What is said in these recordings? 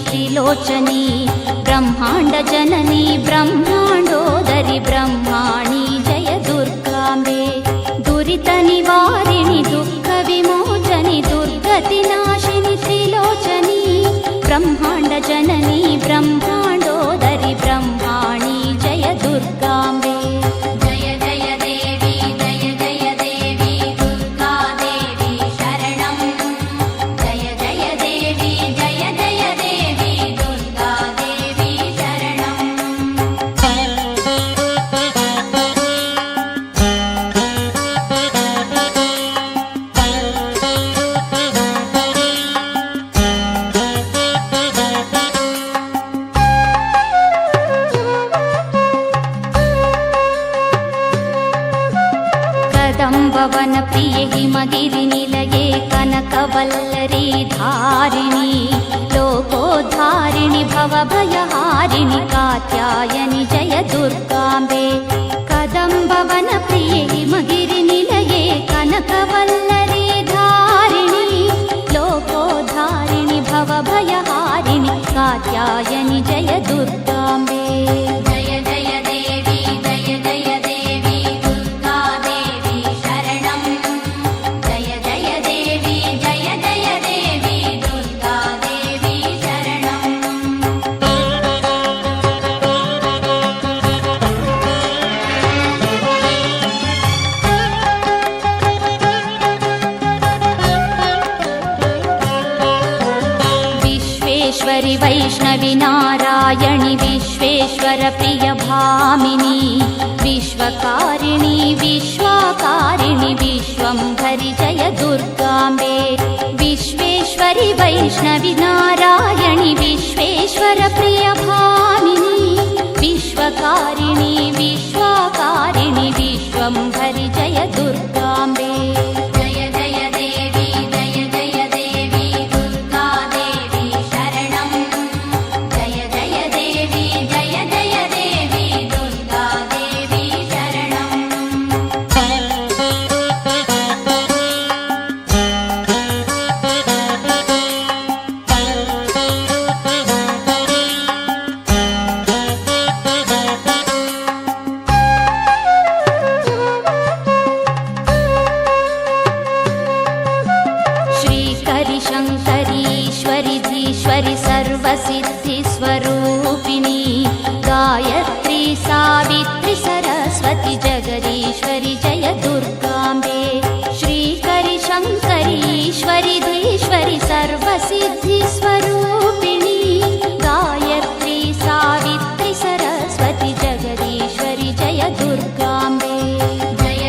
त्रिलोचनी ब्रह्मांड जननी ब्रह्मांडोदरी ब्रह्माणी जय दुर्गांबे दुरित निवारिणि दुःख विमोचनि दुर्गति नाशिनि त्रिलोचनी ब्रह्मांड जननी ब्रह्मांडोदरी ब्रह्माणी जय दुर्गांबे कदम्बवन प्रिय हिमगिरि निलये कनकवल्लरी धारिणी लोकोद्धारिणि भवभयहारिणि कात्यायनि जय दुर्गांबे कदम्बवन प्रिय हिमगिरि निलये कनकवल्लरी धारिणी लोकोद्धारिणि भवभयहारिणि कात्यायनि जय दुर्गांबे विश्वेश्वरि वैष्णवि नारायणि विश्वेश्वर प्रिय भामिनी विश्वकारिणि विश्वाकारिणि विश्वंभरि जय दुर्गांबे विश्वेश्वरि वैष्णवि नारायणि विश्वेश्वर प्रिय भामिनी विश्वकारिणि विश्वाकारिणि विश्वंभरि जय दुर्गांबे शङ्करीश्वरि सर्वसिद्धिस्वरूपिणी गायत्री सावित्री सरस्वती जगदीश्वरि जय दुर्गांबे श्रीकरि शङ्करीश्वरि धीश्वरि सर्वसिद्धिस्वरूपिणी गायत्री सावित्री सरस्वती जगदीश्वरि जय दुर्गांबे जय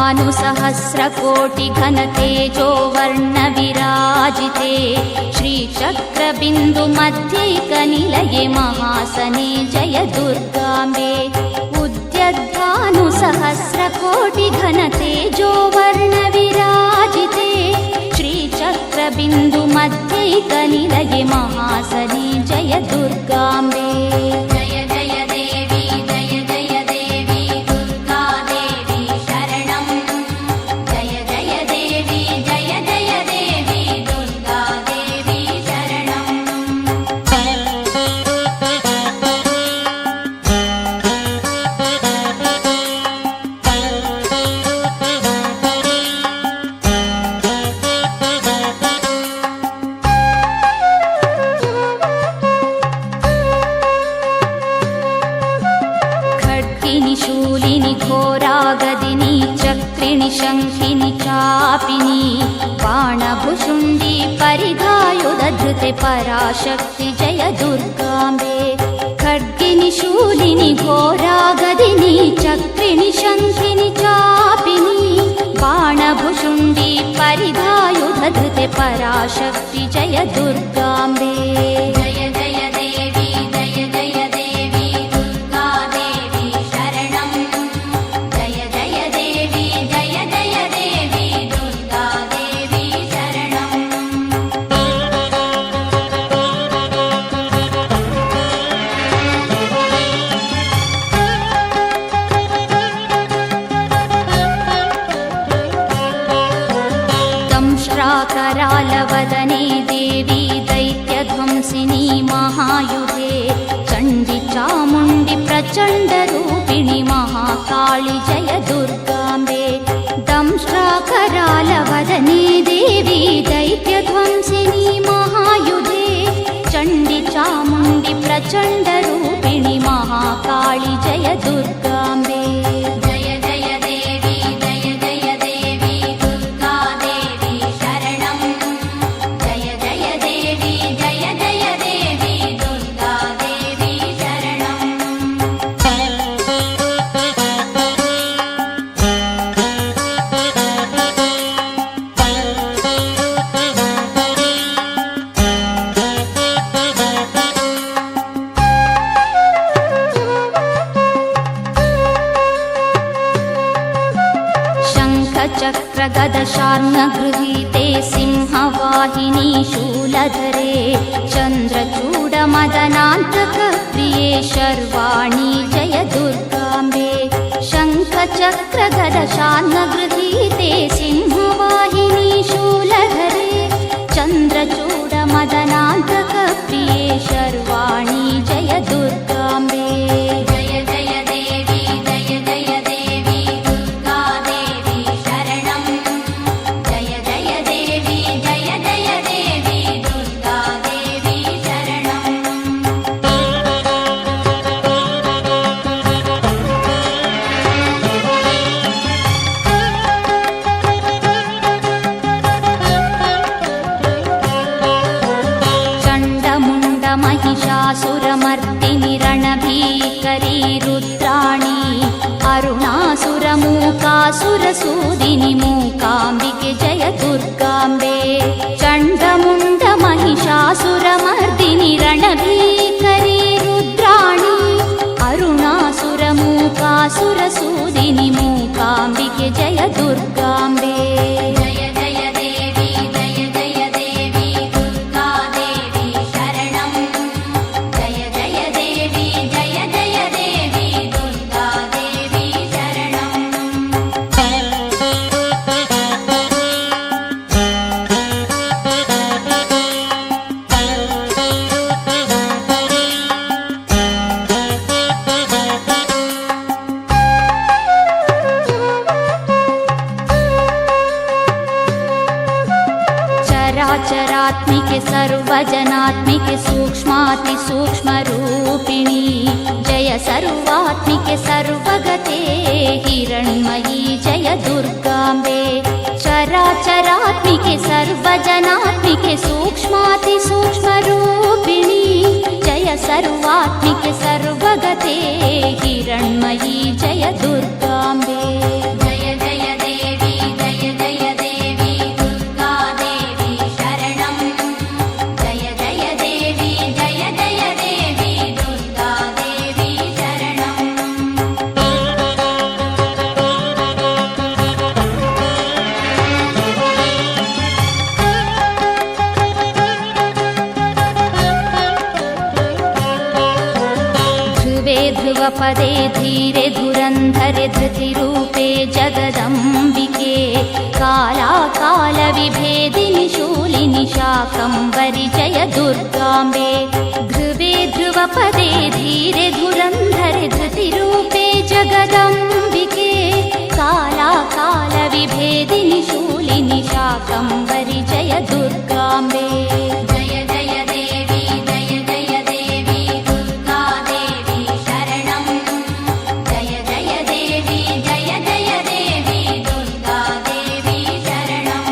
उद्यद्भानुसहस्रकोटिघनतेजो वर्णविराजिते श्रीचक्रबिन्दुमध्यैकनिलये महासने जय दुर्गाम्बे। उद्यद्भानुसहस्रकोटिघनतेजो वर्णविराजिते श्रीचक्रबिन्दुमध्यैकनिलये महासने जय दुर्गाम्बे। शूलिनि घोरागदिनि चक्रिणि शङ्खिनि चापिनि बाणभुषुण्डि परिधायुधधृते पराशक्ति जय दुर्गाम्बे। खड्गिनि शूलिनि घोरागदिनि चक्रिणि शङ्खिनि चापिनि बाणभुषुण्डि परिधायुधधृते पराशक्ति जय दुर्गाम्बे। करालवदने देवी दैत्यध्वंसिनी महायुधे चण्डि चामुण्डि प्रचण्डरूपिणि महाकाळि जय दुर्गाम्बे। दंष्ट्राकरालवदने देवी दैत्यध्वंसिनी महायुधे चण्डि चामुण्डि प्रचण्डरूपिणि महाकाळि जय दुर्गाम्बे। चक्रगदशार्ङ्गगृहीते सिंहवाहिनी शूलधरे चन्द्रचूडमदनान्तकप्रिये शर्वाणि जय दुर्गाम्बे। शङ्खचक्रगदशार्ङ्गगृहीते सिंहवाहिनी शूलधरे चन्द्रचूडमदनान्तकप्रिये शर्वाणि जय दुर्गाम्बे। महिषासुरमर्दिनि रणभीकरी रुद्राणि अरुणासुरमूकासुरसूदिनि मूकाम्बिके जय दुर्गाम्बे। चण्डमुण्ड महिषासुरमर्दिनि रणभीकरी रुद्राणि अरुणासुरमूकासुरसूदिनि मूकाम्बिके जय दुर्गाम्बे। चरात्मिके सर्वजनात्मिके सूक्ष्मातिसूक्ष्मरूपिणी जय सर्वात्मिके सर्वगते हिरण्मयी जय दुर्गाम्बे। चराचरात्मिके सर्वजनात्मिके सूक्ष्मातिसूक्ष्मरूपिणी जय सर्वात्मिके सर्वगते हिरण्मयी जय दुर्गाम्बे। जय जय देवी ಧ್ರುವಪದೇ ಧೀರೆ ಧುರಂಧರೆ ಧೃತಿರೂಪೇ ಜಗದಂಬಿಕೆ ಕಾಲ ವಿಭೇದಿನಿ ಶೂಲಿನಿ ಶಾಕಂಬರಿ ಜಯ ದುರ್ಗಾಂಬೆ ಧ್ರುವೇ ಧ್ರುವಪದೇ ಧೀರೆ ಧುರಂಧರೆ ಧೃತಿರೂಪೇ ಜಗದಂಬಿಕೆ ಕಾಲ ವಿಭೇದಿನಿ ಶೂಲಿನಿ ಶಾಕಂಬರಿ ಜಯ ದುರ್ಗಾಂಬೆ ಜಯ ಜಯ ದೇವಿ ಜಯ ಜಯ ದೇವಿ ದುರ್ಗಾ ದೇವಿ ಶರಣಂ ಜಯ ಜಯ ದೇವಿ ಜಯ ಜಯ ದೇವಿ ದುರ್ಗಾ ದೇವಿ ಶರಣಂ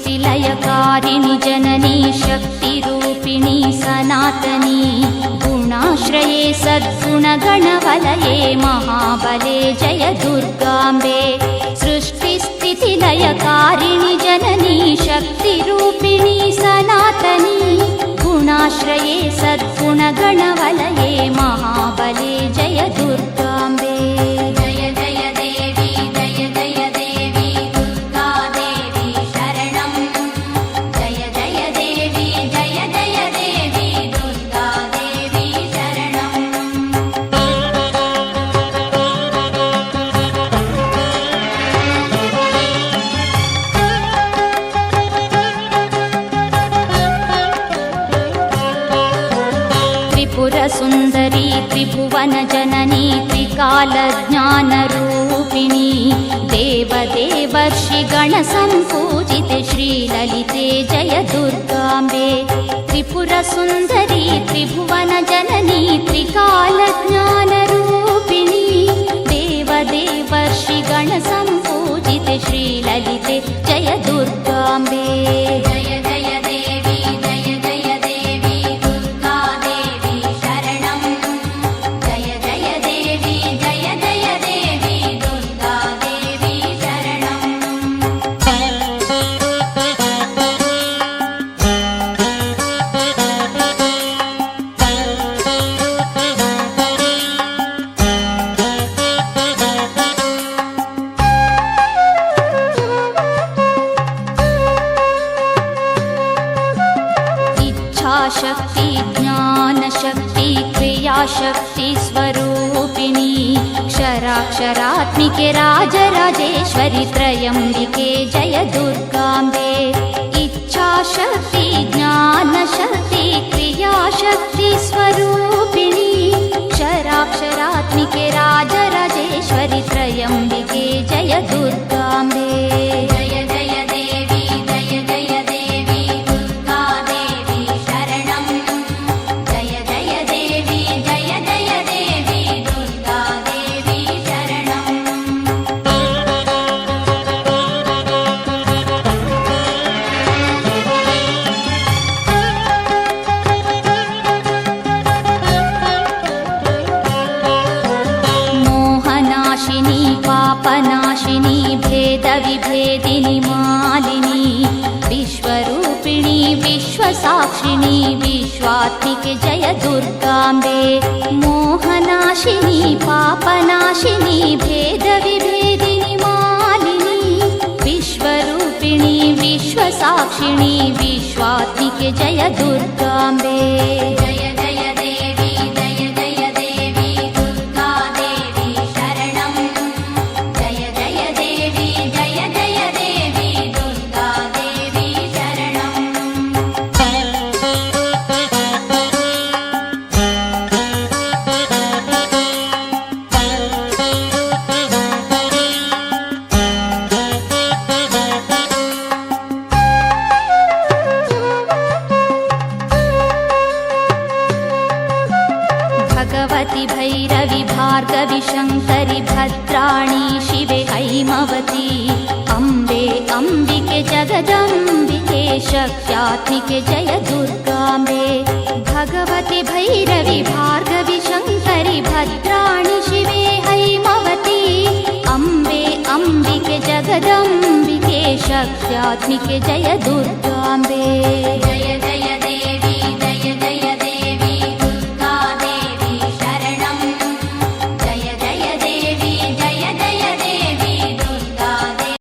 सृष्टिस्थितिलयकारिणि जननी शक्तिरूपिणी सनातनी गुणाश्रये सद्गुणगणवलये महाबले जय दुर्गाम्बे सृष्टिस्थितिलयकारिणि जननी शक्तिरूपिणी सनातनी गुणाश्रये सद्गुणगणवलये महाबले जय दुर्गाम्बे जय जय देवी जय जय देवी दुर्गा देवी शरणं जय जय देवी जय जय देवी दुर्गा देवी शरणं त्रिपुरसुन्दरी त्रिभुवनजननी त्रिकालज्ञानरूपिणी देवदेवर्षिगणसम्पूजिते श्रीललिते जय दुर्गाम्बे त्रिपुरसुन्दरी त्रिभुवनजननी त्रिकालज्ञानरूपिणी देवदेवर्षिगणसम्पूजिते श्रीललिते जय दुर्गाम्बे जय जय देवी जय जय देवी दुर्गा देवी शरणं जय जय देवी जय जय देवी दुर्गा देवी शरणं इच्छाशक्ति ज्ञानशक्ति क्रियाशक्ति स्वरूपिणी क्षराक्षरात्मिके राजराजेश्वरि त्रयम्बिके जय दुर्गाम्बे इच्छाशक्ति ज्ञानशक्ति क्रियाशक्ति स्वरूपिणी क्षराक्षरात्मिके राजराजेश्वरि त्रयम्बिके जय दुर्गाम्बे जय जय देवी जय जय देवी दुर्गा देवी शरणं जय जय देवी जय जय देवी दुर्गा देवी शरणं मोहनाशिनी पापनाशिनी भेदविभेदिनि मालिनी विश्वरूपिणी विश्वसाक्षिणी विश्वात्मिके जय दुर्गाम्बे मोहनाशिनी पापनाशिनी भेदविभेदिनि मालिनी विश्वरूपिणी विश्वसाक्षिणी विश्वात्मिके जय दुर्गाम्बे जय जय देवी जय जय देवी दुर्गा देवी शरणं जय जय देवी जय जय देवी दुर्गा देवी शरणं भगवति भैरवि भार्गवि शङ्करि भद्राणि शिवे हैमवती अम्बे अम्बिके जगदम्बिके शक्त्यात्मिके जय दुर्गाम्बे भगवति भैरवि भार्गवि शङ्करि भद्राणि शिवे हैमवती अम्बे अम्बिके जगदम्बिके शक्त्यात्मिके जय दुर्गा